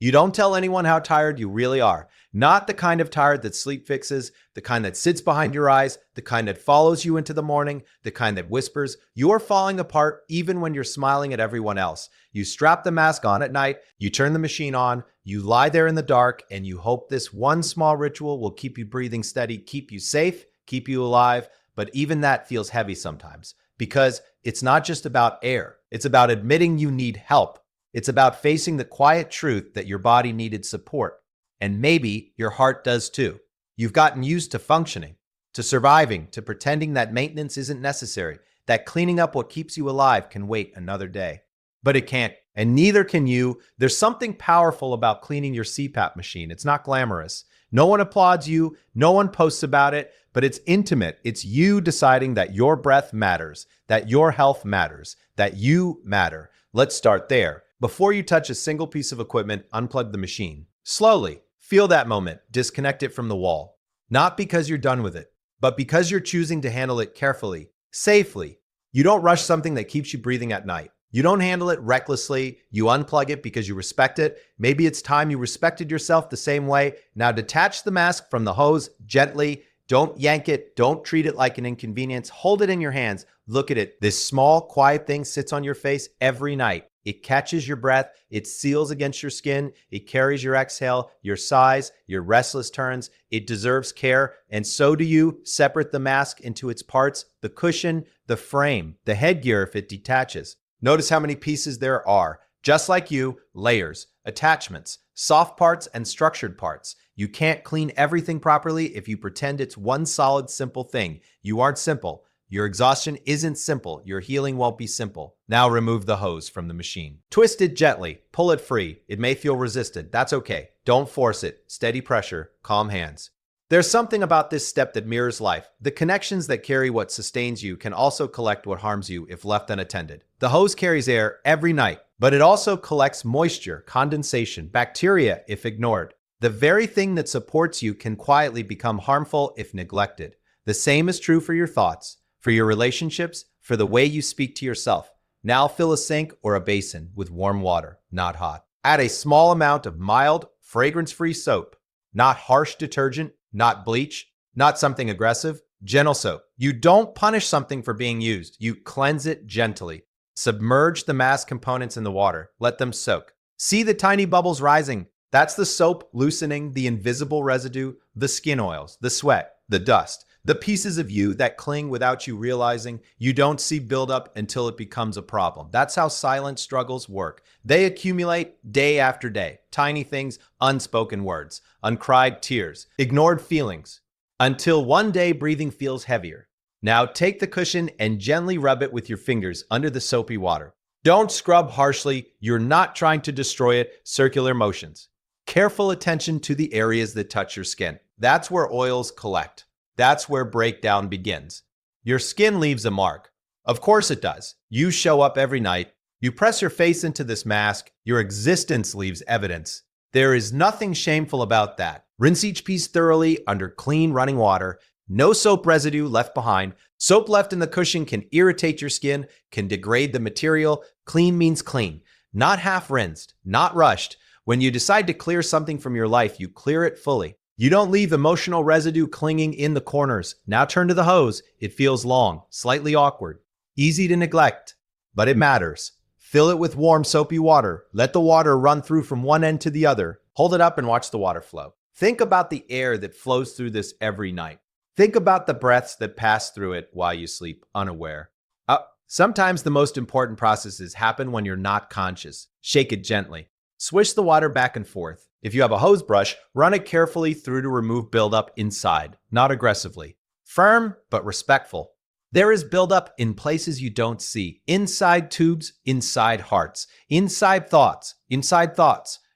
You don't tell anyone how tired you really are. Not the kind of tired that sleep fixes, the kind that sits behind your eyes, the kind that follows you into the morning, the kind that whispers. You are falling apart even when you're smiling at everyone else. You strap the mask on at night, you turn the machine on, you lie there in the dark, and you hope this one small ritual will keep you breathing steady, keep you safe, keep you alive. But even that feels heavy sometimes because it's not just about air. It's about admitting you need help. It's about facing the quiet truth that your body needed support. And maybe your heart does too. You've gotten used to functioning, to surviving, to pretending that maintenance isn't necessary, that cleaning up what keeps you alive can wait another day. But it can't, and neither can you. There's something powerful about cleaning your Cpap machine. It's not glamorous. No one applauds you, no one posts about it, but it's intimate. It's you deciding that your breath matters, that your health matters, that you matter. Let's start there. Before you touch a single piece of equipment, unplug the machine. Slowly, feel that moment, disconnect it from the wall. Not because you're done with it, but because you're choosing to handle it carefully, safely. You don't rush something that keeps you breathing at night. You don't handle it recklessly. You unplug it because you respect it. Maybe it's time you respected yourself the same way. Now detach the mask from the hose gently. Don't yank it. Don't treat it like an inconvenience. Hold it in your hands. Look at it. This small, quiet thing sits on your face every night. It catches your breath. It seals against your skin. It carries your exhale, your sighs, your restless turns. It deserves care. And so do you. Separate the mask into its parts, the cushion, the frame, the headgear if it detaches. Notice how many pieces there are. Just like you, layers, attachments, soft parts and structured parts. You can't clean everything properly if you pretend it's one solid, simple thing. You aren't simple. Your exhaustion isn't simple. Your healing won't be simple. Now remove the hose from the machine. Twist it gently. Pull it free. It may feel resistant. That's okay. Don't force it. Steady pressure. Calm hands. There's something about this step that mirrors life. The connections that carry what sustains you can also collect what harms you if left unattended. The hose carries air every night, but it also collects moisture, condensation, bacteria if ignored. The very thing that supports you can quietly become harmful if neglected. The same is true for your thoughts, for your relationships, for the way you speak to yourself. Now fill a sink or a basin with warm water, not hot. Add a small amount of mild, fragrance-free soap, not harsh detergent, not bleach, not something aggressive, gentle soap. You don't punish something for being used. You cleanse it gently. Submerge the mask components in the water. Let them soak. See the tiny bubbles rising. That's the soap loosening the invisible residue, the skin oils, the sweat, the dust. The pieces of you that cling without you realizing. You don't see buildup until it becomes a problem. That's how silent struggles work. They accumulate day after day. Tiny things, unspoken words, uncried tears, ignored feelings, until one day breathing feels heavier. Now take the cushion and gently rub it with your fingers under the soapy water. Don't scrub harshly. You're not trying to destroy it. Circular motions. Careful attention to the areas that touch your skin. That's where oils collect. That's where breakdown begins. Your skin leaves a mark. Of course it does. You show up every night. You press your face into this mask. Your existence leaves evidence. There is nothing shameful about that. Rinse each piece thoroughly under clean running water. No soap residue left behind. Soap left in the cushion can irritate your skin, can degrade the material. Clean means clean. Not half rinsed, not rushed. When you decide to clear something from your life, you clear it fully. You don't leave emotional residue clinging in the corners. Now turn to the hose. It feels long, slightly awkward, easy to neglect, but it matters. Fill it with warm, soapy water. Let the water run through from one end to the other. Hold it up and watch the water flow. Think about the air that flows through this every night. Think about the breaths that pass through it while you sleep, unaware. Sometimes the most important processes happen when you're not conscious. Shake it gently. Swish the water back and forth. If you have a hose brush, run it carefully through to remove buildup inside, not aggressively. Firm, but respectful. There is buildup in places you don't see. Inside tubes, inside hearts. Inside thoughts.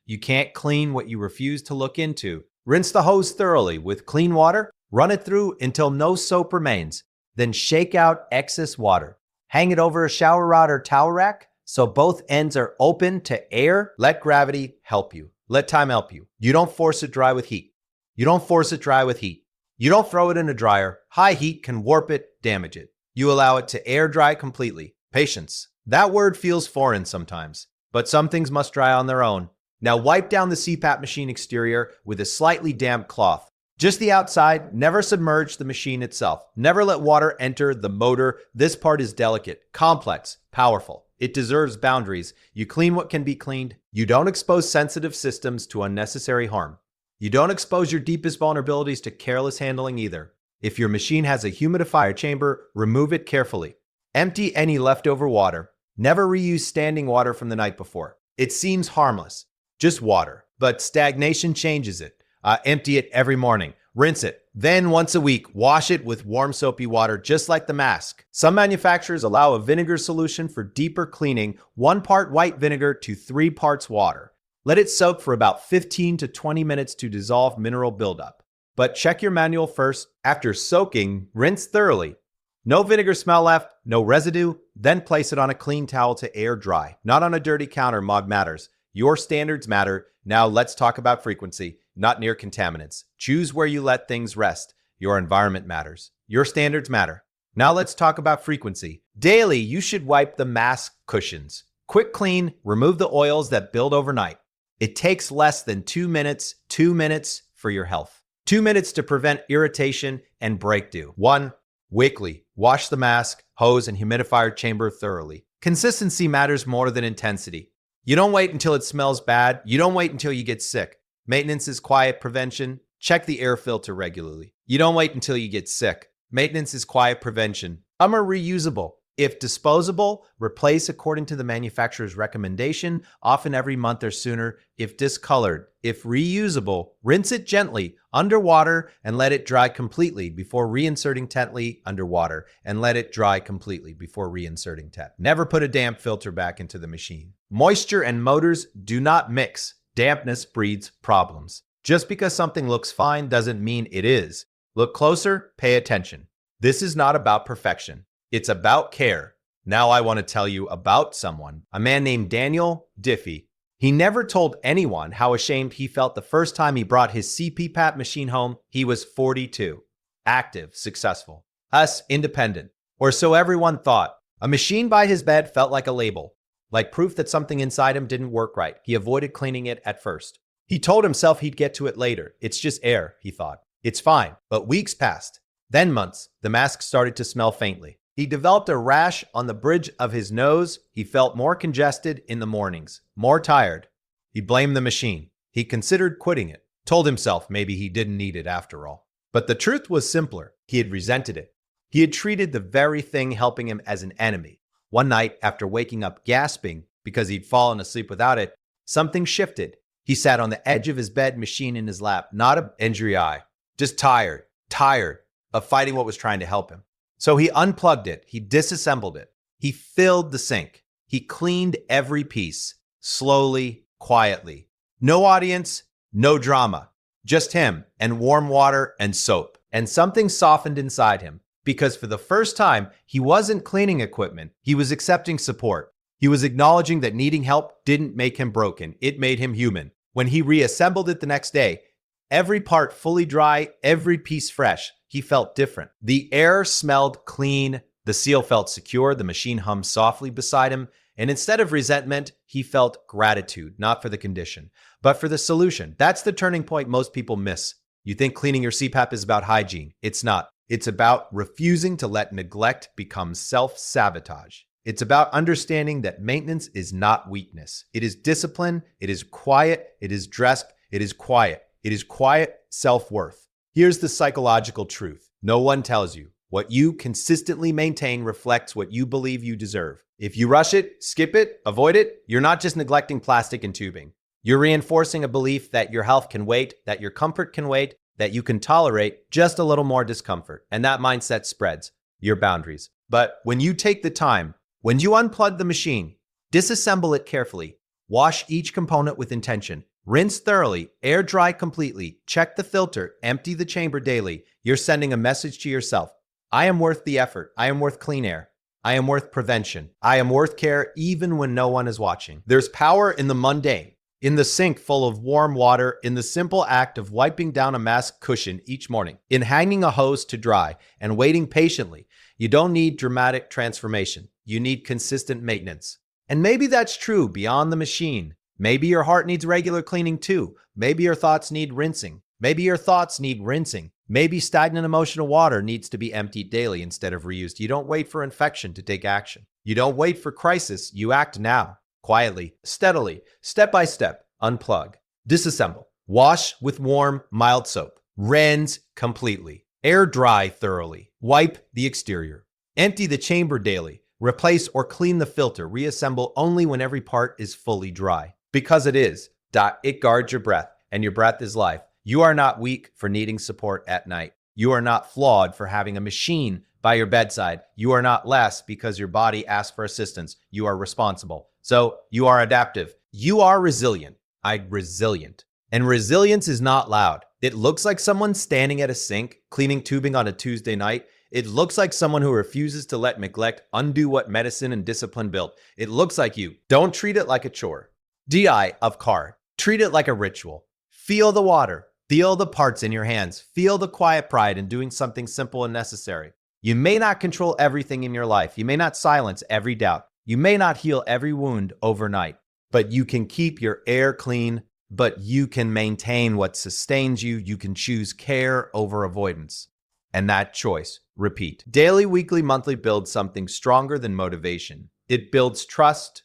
You can't clean what you refuse to look into. Rinse the hose thoroughly with clean water. Run it through until no soap remains. Then shake out excess water. Hang it over a shower rod or towel rack so both ends are open to air. Let gravity help you. Let time help you. You don't force it dry with heat. You don't throw it in a dryer. High heat can warp it, damage it. You allow it to air dry completely. Patience. That word feels foreign sometimes, but some things must dry on their own. Now wipe down the Cpap machine exterior with a slightly damp cloth. Just the outside. Never submerge the machine itself. Never let water enter the motor. This part is delicate, complex, powerful. It deserves boundaries. You clean what can be cleaned. You don't expose sensitive systems to unnecessary harm. You don't expose your deepest vulnerabilities to careless handling either. If your machine has a humidifier chamber, remove it carefully. Empty any leftover water. Never reuse standing water from the night before. It seems harmless, just water, but stagnation changes it. Empty it every morning. Rinse it. Then once a week, wash it with warm soapy water, just like the mask. Some manufacturers allow a vinegar solution for deeper cleaning, 1 part white vinegar to 3 parts water. Let it soak for about 15 to 20 minutes to dissolve mineral buildup. But check your manual first. After soaking, rinse thoroughly. No vinegar smell left, no residue, then place it on a clean towel to air dry. Not on a dirty counter. Mug matters. Your standards matter. Now let's talk about frequency, not near contaminants. Choose where you let things rest. Your environment matters. Your standards matter. Now let's talk about frequency. Daily, you should wipe the mask cushions. Quick clean, remove the oils that build overnight. It takes less than 2 minutes, 2 minutes for your health. 2 minutes to prevent irritation and breakdew. 1. Weekly, wash the mask, hose, and humidifier chamber thoroughly. Consistency matters more than intensity. You don't wait until it smells bad. You don't wait until you get sick. Maintenance is quiet prevention. Check the air filter regularly. You don't wait until you get sick. Maintenance is quiet prevention. Some are reusable. If disposable, replace according to the manufacturer's recommendation, often every month or sooner. If discolored, if reusable, rinse it gently underwater and let it dry completely before reinserting gently underwater and let it dry completely before reinserting tet. Never put a damp filter back into the machine. Moisture and motors do not mix. Dampness breeds problems. Just because something looks fine doesn't mean it is. Look closer, pay attention. This is not about perfection. It's about care. Now I want to tell you about someone, a man named Daniel Diffie. He never told anyone how ashamed he felt the first time he brought his Cpap machine home. He was 42, active, successful, us, independent, or so everyone thought. A machine by his bed felt like a label, like proof that something inside him didn't work right. He avoided cleaning it at first. He told himself he'd get to it later. It's just air, he thought. It's fine. But weeks passed, then months. The mask started to smell faintly. He developed a rash on the bridge of his nose. He felt more congested in the mornings, more tired. He blamed the machine. He considered quitting it, told himself maybe he didn't need it after all. But the truth was simpler. He had resented it. He had treated the very thing helping him as an enemy. One night, after waking up gasping because he'd fallen asleep without it, something shifted. He sat on the edge of his bed, machine in his lap, not an injury eye, just tired of fighting what was trying to help him. So he unplugged it. He disassembled it. He filled the sink. He cleaned every piece, slowly, quietly. No audience, no drama, just him and warm water and soap. And something softened inside him because for the first time, he wasn't cleaning equipment. He was accepting support. He was acknowledging that needing help didn't make him broken. It made him human. When he reassembled it the next day, every part fully dry, every piece fresh, he felt different. The air smelled clean. The seal felt secure. The machine hummed softly beside him. And instead of resentment, he felt gratitude, not for the condition, but for the solution. That's the turning point most people miss. You think cleaning your Cpap is about hygiene. It's not. It's about refusing to let neglect become self-sabotage. It's about understanding that maintenance is not weakness. It is discipline. It is quiet. It is dressed. It is quiet. It is quiet self-worth. Here's the psychological truth. No one tells you. What you consistently maintain reflects what you believe you deserve. If you rush it, skip it, avoid it, you're not just neglecting plastic and tubing. You're reinforcing a belief that your health can wait, that your comfort can wait, that you can tolerate just a little more discomfort. And that mindset spreads your boundaries. But when you take the time, when you unplug the machine, disassemble it carefully, wash each component with intention, rinse thoroughly, air dry completely, check the filter, empty the chamber daily, you're sending a message to yourself. I am worth the effort. I am worth clean air. I am worth prevention. I am worth care even when no one is watching. There's power in the mundane, in the sink full of warm water, in the simple act of wiping down a mask cushion each morning, in hanging a hose to dry and waiting patiently. You don't need dramatic transformation. You need consistent maintenance. And maybe that's true beyond the machine. Maybe your heart needs regular cleaning too. Maybe your thoughts need rinsing. Maybe stagnant emotional water needs to be emptied daily instead of reused. You don't wait for infection to take action. You don't wait for crisis. You act now. Quietly, steadily, step by step. Unplug. Disassemble. Wash with warm, mild soap. Rinse completely. Air dry thoroughly. Wipe the exterior. Empty the chamber daily. Replace or clean the filter. Reassemble only when every part is fully dry. Because it is. It guards your breath, and your breath is life. You are not weak for needing support at night. You are not flawed for having a machine by your bedside. You are not less because your body asks for assistance. You are responsible. So you are adaptive. You are resilient. Resilient. And resilience is not loud. It looks like someone standing at a sink, cleaning tubing on a Tuesday night. It looks like someone who refuses to let neglect undo what medicine and discipline built. It looks like you. Don't treat it like a chore. DI of car. Treat it like a ritual. Feel the water. Feel the parts in your hands. Feel the quiet pride in doing something simple and necessary. You may not control everything in your life. You may not silence every doubt. You may not heal every wound overnight. But you can keep your air clean. But you can maintain what sustains you. You can choose care over avoidance. And that choice, repeat. Daily, weekly, monthly builds something stronger than motivation. It builds trust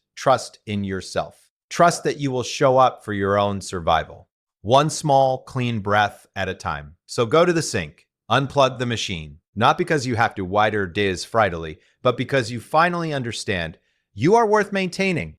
in yourself. Trust that you will show up for your own survival. One small, clean breath at a time. So go to the sink, unplug the machine, not because you have to wider diz frightily, but because you finally understand you are worth maintaining.